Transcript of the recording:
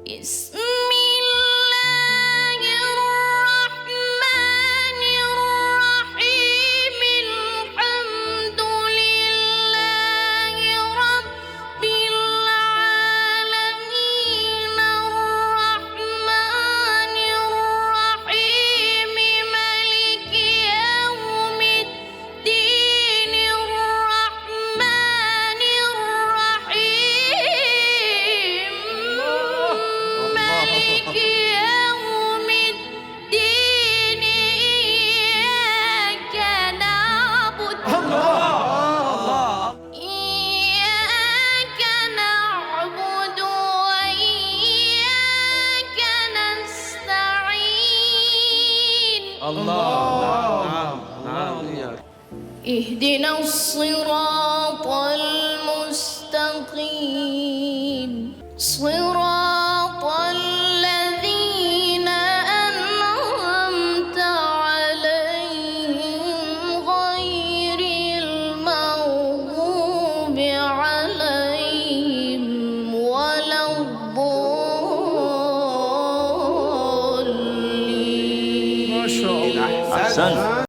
بسم الله الرحمن الرحيم الحمد لله رب العالمين الرحمن الرحيم مالك يوم الدين الرحمن الرحيم مالك يوم الدين إياك نعبد وإياك نستعين اهدنا الصراط المستقيم صراط الذين أنعمت عليهم غير المغضوب عليهم ولا الضالين. أحسنت.